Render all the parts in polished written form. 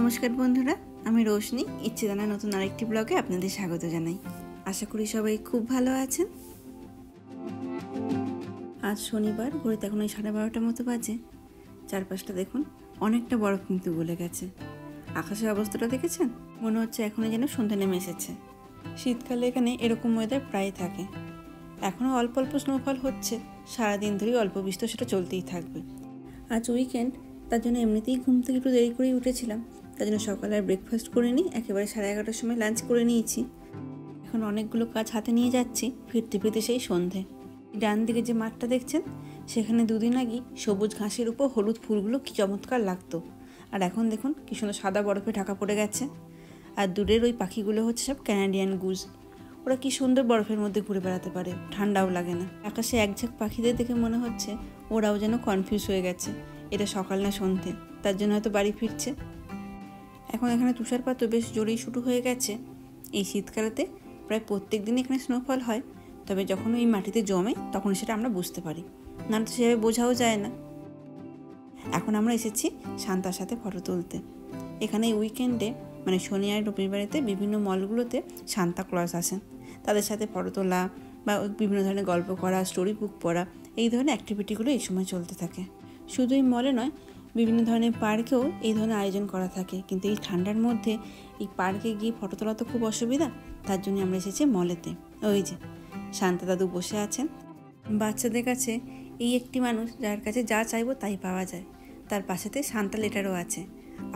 নমস্কার বন্ধুরা, আমি রোশনি ইচ্ছেদানা নতুন আরেকটি ব্লগে আপনাদের স্বাগত জানাই। আশা করি সবাই খুব ভালো আছেন। আজ শনিবার, ঘড়িতে এখন ওই 12:30 মতো বাজে। চারপাশটা দেখুন, অনেকটা বরফ কিন্তু গলে গেছে। আকাশের অবস্থাটা দেখেছেন? মনে হচ্ছে এখনই যেন সন্ধ্যা নেমে এসেছে। শীতকালে এখানে এরকম ওয়েদার প্রায় থাকে। এখনও অল্প অল্প স্নোফল হচ্ছে, সারাদিন ধরেই অল্প বিস্তর সেটা চলতেই থাকবে। আজ উইকেন্ড, তার জন্য এমনিতেই ঘুম থেকে একটু দেরি করেই উঠেছিলাম। তার জন্য সকালে আর ব্রেকফাস্ট করে নিই, একেবারে 11:30টার সময় লাঞ্চ করে নিয়েছি। এখন অনেকগুলো কাজ হাতে নিয়ে যাচ্ছি, ফিরতে ফিরতে সেই সন্ধে। ডান দিকে যে মাঠটা দেখছেন, সেখানে দুদিন আগে সবুজ ঘাসের উপর হলুদ ফুলগুলো কি চমৎকার লাগতো। আর এখন দেখুন কি সুন্দর সাদা বরফে ঢাকা পড়ে গেছে। আর দূরের ওই পাখিগুলো হচ্ছে সব ক্যানাডিয়ান গুজ। ওরা কি সুন্দর বরফের মধ্যে ঘুরে বেড়াতে পারে, ঠান্ডাও লাগে না। আকাশে একঝাঁক পাখিদের দেখে মনে হচ্ছে ওরাও যেন কনফিউজ হয়ে গেছে, এটা সকাল না সন্ধে, তার জন্য হয়তো বাড়ি ফিরছে। এখন এখানে তুষারপাতও বেশ জোরেই শুরু হয়ে গেছে। এই শীতকালেতে প্রায় প্রত্যেক দিন এখানে স্নোফল হয়, তবে যখন ওই মাটিতে জমে তখন সেটা আমরা বুঝতে পারি, না তো সেভাবে বোঝাও যায় না। এখন আমরা এসেছি শান্তার সাথে ফটো তুলতে। এখানে এই উইকেন্ডে মানে শনি আর রবিবারেতে বিভিন্ন মলগুলোতে সান্তা ক্লজ আসেন। তাদের সাথে ফটো তোলা বা বিভিন্ন ধরনের গল্প করা, স্টোরি বুক পড়া, এই ধরনের অ্যাক্টিভিটিগুলো এই সময় চলতে থাকে। শুধু এই মলে নয়, বিভিন্ন ধরনের পার্কেও এই ধরনের আয়োজন করা থাকে। কিন্তু এই ঠান্ডার মধ্যে এই পার্কে গিয়ে ফটো তোলা তো খুব অসুবিধা, তার জন্য আমরা এসেছি মলেতে। ওই যে শান্তা দাদু বসে আছেন। বাচ্চাদের কাছে এই একটি মানুষ যার কাছে যা চাইবো তাই পাওয়া যায়। তার পাশেতে শান্তা লেটারও আছে,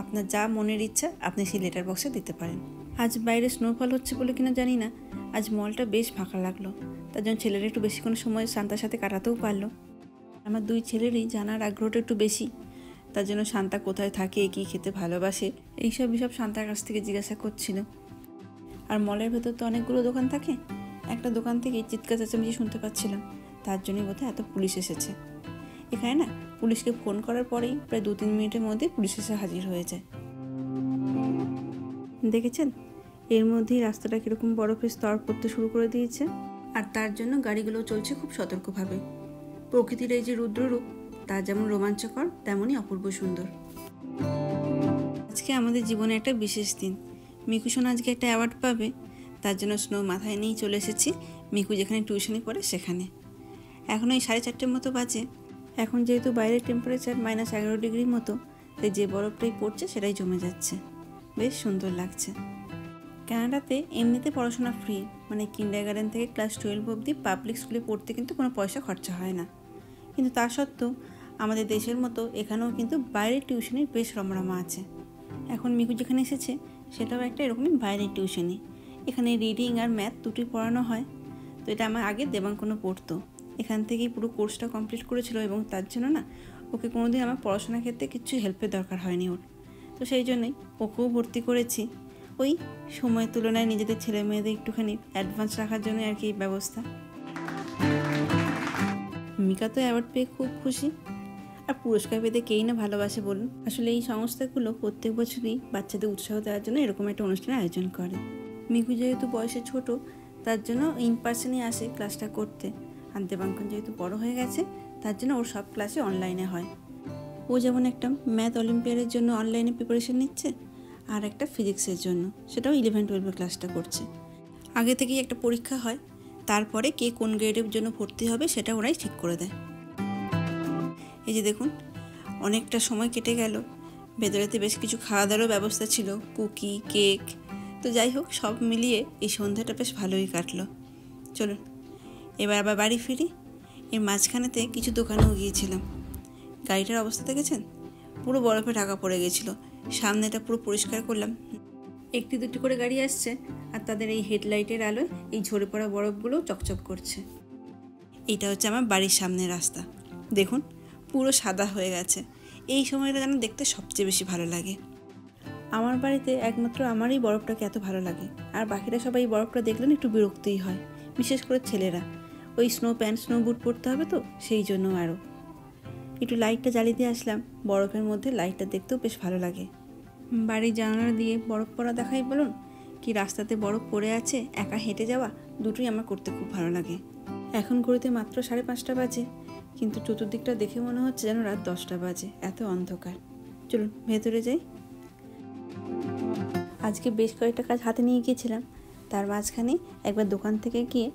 আপনার যা মনের ইচ্ছা আপনি সেই লেটার বক্সে দিতে পারেন। আজ বাইরে স্নোফল হচ্ছে বলে কিনা জানি না, আজ মলটা বেশ ফাঁকা লাগলো। তার জন্য ছেলেরা একটু বেশিক্ষণ সময় শান্তার সাথে কাটাতেও পারলো। আমার দুই ছেলেরই জানার আগ্রহটা একটু বেশি, তার জন্য শান্তা কোথায় থাকে, কী খেতে ভালোবাসে, এইসব শান্তার কাছ থেকে জিজ্ঞাসা করছিল। আর মলের ভেতর তো অনেকগুলো দোকান থাকে, একটা দোকান থেকে চিৎকার চেঁচামেচি শুনতে পাচ্ছিলাম, তার জন্যই বোধহয় এত পুলিশ এসেছে। এখানে না পুলিশকে ফোন করার পরেই প্রায় 2-3 মিনিটের মধ্যে পুলিশ এসে হাজির হয়ে যায়। দেখেছেন এর মধ্যেই রাস্তাটা কীরকম বরফের স্তর পড়তে শুরু করে দিয়েছে। আর তার জন্য গাড়িগুলো চলছে খুব সতর্কভাবে। প্রকৃতির এই যে রুদ্ররূপ, তা যেমন রোমাঞ্চকর তেমনই অপূর্ব সুন্দর। আজকে আমাদের জীবনে একটা বিশেষ দিন। মিকু সোনা আজকে একটা অ্যাওয়ার্ড পাবে, তার জন্য স্নো মাথায় নিয়েই চলে এসেছি মিকু যেখানে টিউশনি পড়ে সেখানে। এখন ওই 4:30 মতো বাজে। এখন যেহেতু বাইরের টেম্পারেচার -11 ডিগ্রি মতো, তাই যে বরফটাই পড়ছে সেটাই জমে যাচ্ছে, বেশ সুন্দর লাগছে। কানাডাতে এমনিতে পড়াশোনা ফ্রি, মানে কিন্ডারগার্টেন থেকে ক্লাস 12 অবধি পাবলিক স্কুলে পড়তে কিন্তু কোনো পয়সা খরচা হয় না। কিন্তু তা সত্ত্বেও আমাদের দেশের মতো এখানেও কিন্তু বাইরের টিউশনির বেশ রমরমা আছে। এখন মিকু যেখানে এসেছে সেটাও একটা এরকমই বাইরের টিউশনি। এখানে রিডিং আর ম্যাথ দুটোই পড়ানো হয়। তো এটা আমার আগে দেবাঙ্কনও পড়তো, এখান থেকেই পুরো কোর্সটা কমপ্লিট করেছিল, এবং তার জন্য না ওকে কোনোদিন আমার পড়াশোনার ক্ষেত্রে কিছু হেল্পের দরকার হয়নি ওর। তো সেই জন্যই ওকেও ভর্তি করেছি। ওই সময়ের তুলনায় নিজেদের ছেলে মেয়েদের একটুখানি অ্যাডভান্স রাখার জন্য আর কি এই ব্যবস্থা। মিকা তো অ্যাওয়ার্ড পেয়ে খুব খুশি, আর পুরস্কার পেতে কেই না ভালোবাসে বলুন। আসলে এই সংস্থাগুলো প্রত্যেক বছরই বাচ্চাদের উৎসাহ দেওয়ার জন্য এরকম একটা অনুষ্ঠানের আয়োজন করে। মিকু যেহেতু বয়সে ছোট, তার জন্য ইন পার্সনই আসে ক্লাসটা করতে। আর দেবাঙ্কন যেহেতু বড় হয়ে গেছে, তার জন্য ওর সব ক্লাসে অনলাইনে হয়। ও যেমন একটা ম্যাথ অলিম্পিয়াডের জন্য অনলাইনে প্রিপারেশন নিচ্ছে, আর একটা ফিজিক্সের জন্য, সেটাও 11-12 ক্লাসটা করছে। আগে থেকেই একটা পরীক্ষা হয়, তারপরে কে কোন গ্রেডের জন্য ভর্তি হবে সেটা ওরাই ঠিক করে দেয়। এই যে দেখুন অনেকটা সময় কেটে গেল, ভেতরেতে বেশ কিছু খাওয়া দাওয়ারও ব্যবস্থা ছিল, কুকি, কেক। তো যাই হোক, সব মিলিয়ে এই সন্ধ্যাটা বেশ ভালোই কাটলো। চলুন এবার আবার বাড়ি ফিরি। এর মাঝখানেতে কিছু দোকানেও গিয়েছিলাম। গাড়িটার অবস্থা দেখেছেন, পুরো বরফে ঢাকা পড়ে গেছিলো। সামনেটা পুরো পরিষ্কার করলাম, একটি দুটি করে গাড়ি আসছে, আর তাদের এই হেডলাইটের আলোয় এই ঝরে পড়া বরফগুলো চকচক করছে। এইটা হচ্ছে আমার বাড়ির সামনের রাস্তা, দেখুন পুরো সাদা হয়ে গেছে। এই সময়টা যেন দেখতে সবচেয়ে বেশি ভালো লাগে। আমার বাড়িতে একমাত্র আমারই বরফটাকে এত ভালো লাগে, আর বাকিরা সবাই এই বরফটা দেখলেন একটু বিরক্তই হয়, বিশেষ করে ছেলেরা। ওই স্নো প্যান্ট স্নো বুট পরতে হবে তো সেই জন্য আরও। একটু লাইটটা জ্বালিয়ে দিয়ে আসলাম, বরফের মধ্যে লাইটটা দেখতেও বেশ ভালো লাগে। বাড়ির জানালা দিয়ে বরফ পড়া দেখাই বলুন, কি রাস্তাতে বরফ পড়ে আছে, একা হেঁটে যাওয়া, দুটোই আমার করতে খুব ভালো লাগে। এখন ঘড়িতে মাত্র 5:30 বাজে, কিন্তু চতুর্দিকটা দেখে মনে হচ্ছে যেন রাত 10টা বাজে, এত অন্ধকার। চলুন ভেতরে যাই। আজকে বেশ কয়েকটা কাজ হাতে নিয়ে গিয়েছিলাম, তার মাঝখানে একবার দোকান থেকে গিয়ে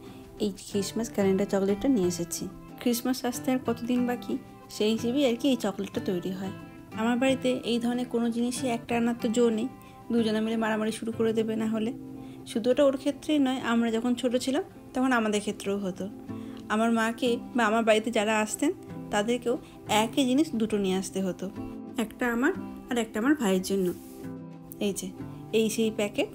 এই ক্রিসমাস ক্যালেন্ডার চকলেটটা নিয়ে এসেছি। ক্রিসমাস আসতে আর কতদিন বাকি, সেই হিসেবেই আর কি এই চকলেটটা তৈরি হয়। আমার বাড়িতে এই ধরনের কোনো জিনিসই একটা আনার তো জোর নেই, দুজনে মিলে মারামারি শুরু করে দেবে না হলে। শুধু ওটা ওর ক্ষেত্রেই নয়, আমরা যখন ছোট ছিলাম তখন আমাদের ক্ষেত্রেও হতো। আমার মাকে বা আমার বাড়িতে যারা আসতেন তাদেরকেও একই জিনিস দুটো নিয়ে আসতে হতো, একটা আমার আর একটা আমার ভাইয়ের জন্য। এই যে এই সেই প্যাকেট।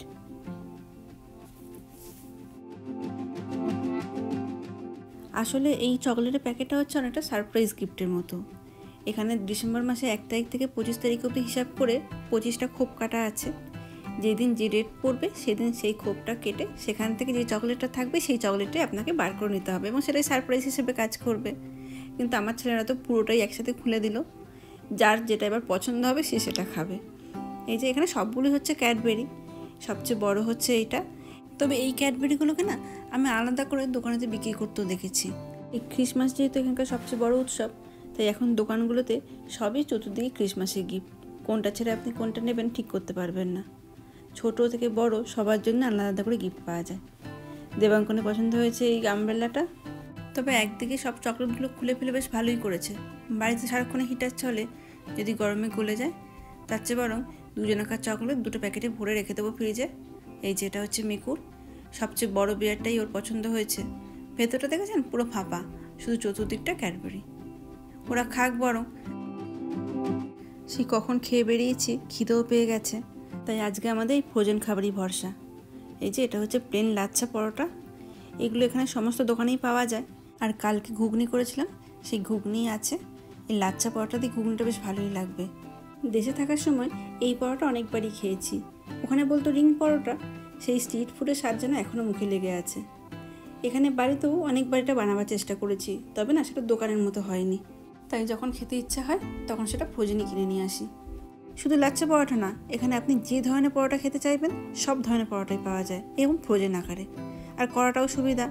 আসলে এই চকলেটের প্যাকেটটা হচ্ছে অনেকটা সারপ্রাইজ গিফটের মতো। এখানে ডিসেম্বর মাসে 1 তারিখ থেকে 25 তারিখ অবধি হিসাব করে 25টা খোপ কাটা আছে। যেদিন যে ডেট পড়বে সেদিন সেই খোপটা কেটে সেখান থেকে যে চকলেটটা থাকবে সেই চকলেটটাই আপনাকে বার করে নিতে হবে এবং সেটাই সারপ্রাইজ হিসেবে কাজ করবে। কিন্তু আমার ছেলেরা তো পুরোটাই একসাথে খুলে দিল, যার যেটা এবার পছন্দ হবে সে সেটা খাবে। এই যে এখানে সবগুলোই হচ্ছে ক্যাডবেরি, সবচেয়ে বড় হচ্ছে এইটা। তবে এই ক্যাডবেরিগুলোকে না আমি আলাদা করে দোকানেতে বিক্রি করতেও দেখেছি। এই ক্রিসমাস যেহেতু এখানকার সবচেয়ে বড় উৎসব, তাই এখন দোকানগুলোতে সবই চতুর্দিকে ক্রিসমাসের গিফট। কোনটা ছেড়ে আপনি কোনটা নেবেন ঠিক করতে পারবেন না। ছোট থেকে বড় সবার জন্য আলাদা করে গিফট পাওয়া যায়। দেবাঙ্কনের পছন্দ হয়েছে এই আমব্রেলাটা। তবে একদিকে সব চকলেটগুলো খুলে ফেলে বেশ ভালোই করেছে। বাড়িতে সারাক্ষণে হিটার চলে, যদি গরমে গলে যায় তার চেয়ে বরং দুজনকার চকলেট দুটো প্যাকেটে ভরে রেখে দেবো ফ্রিজে। এই যে এটা হচ্ছে মিকুর, সবচেয়ে বড় বিয়ারটাই ওর পছন্দ হয়েছে। ভেতরটা দেখেছেন পুরো ফাঁপা, শুধু চতুর্দিকটা ক্যাডবেরি। ওরা খাক বরং, সে কখন খেয়ে বেরিয়েছি, খিদেও পেয়ে গেছে। তাই আজকে আমাদের এই ফ্রোজেন খাবারই ভরসা। এই যে এটা হচ্ছে প্লেন লাচ্ছা পরোটা, এগুলো এখানে সমস্ত দোকানেই পাওয়া যায়। আর কালকে ঘুগনি করেছিলাম, সেই ঘুগনি আছে। এই লাচ্ছা পরোটা দিয়ে ঘুগনিটা বেশ ভালোই লাগবে। দেশে থাকার সময় এই পরোটা অনেকবারই খেয়েছি। ওখানে বলতো রিং পরোটা, সেই স্ট্রিট ফুডের স্বাদ যেন এখনও মুখে লেগে আছে। এখানে বাড়িতেও অনেকবার এটা বানাবার চেষ্টা করেছি, তবে না সেটা দোকানের মতো হয়নি। তাই যখন খেতে ইচ্ছা হয় তখন সেটা ফ্রোজেনই কিনে নিয়ে আসি। শুধু লাচ্ছা পরোটা না, এখানে আপনি যে ধরনের পরোটা খেতে চাইবেন সব ধরনের পরোটাই পাওয়া যায় এবং ফ্রোজেন আকারে। আর করাটাও সুবিধা,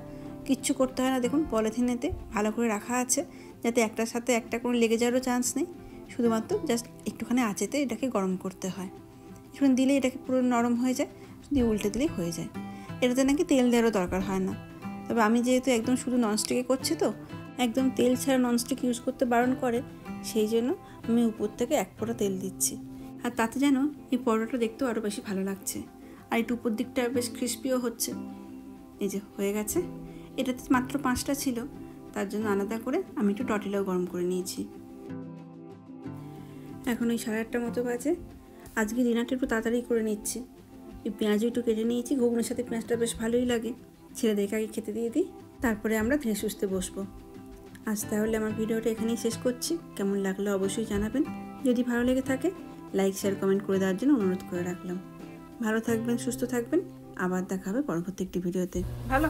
কিচ্ছু করতে হয় না। দেখুন পলিথিনেতে ভালো করে রাখা আছে, যাতে একটার সাথে একটা কোনো লেগে যাওয়ারও চান্স নেই। শুধুমাত্র জাস্ট একটুখানি আঁচেতে এটাকে গরম করতে হয়। একটুখানি দিলে এটাকে পুরো নরম হয়ে যায়, শুধু উল্টে দিলেই হয়ে যায়। এটাতে নাকি তেল দেওয়ারও দরকার হয় না। তবে আমি যেহেতু একদম শুধু ননস্টিকে করছি, তো একদম তেল ছাড়া ননস্টিক ইউজ করতে বারণ করে, সেই জন্য আমি উপর থেকে 1 ফোঁটা তেল দিচ্ছি। আর তাতে যেন এই পরোটাটা দেখতেও আরও বেশি ভালো লাগছে। আর একটু উপর দিকটা বেশ ক্রিস্পিও হচ্ছে। এই যে হয়ে গেছে। এটাতে মাত্র 5টা ছিল, তার জন্য আলাদা করে আমি একটু টর্টিলাও গরম করে নিয়েছি। এখন ওই 8:30 মতো বাজে। আজকে ডিনারটা একটু তাড়াতাড়ি করে নিচ্ছি। এই পেঁয়াজও একটু কেটে নিয়েছি, ঘুগনির সাথে পেঁয়াজটা বেশ ভালোই লাগে। ছেলেদেরকে আগে খেতে দিয়ে দিই, তারপরে আমরা ধীরে সুস্থে বসবো। আজ তাহলে আমার ভিডিওটা এখানেই শেষ করছি। কেমন লাগলো অবশ্যই জানাবেন। যদি ভালো লেগে থাকে লাইক শেয়ার কমেন্ট করে দেওয়ার জন্য অনুরোধ করে রাখলাম। ভালো থাকবেন, সুস্থ থাকবেন। আবার দেখা হবে পরবর্তী একটি ভিডিওতে। ভালো।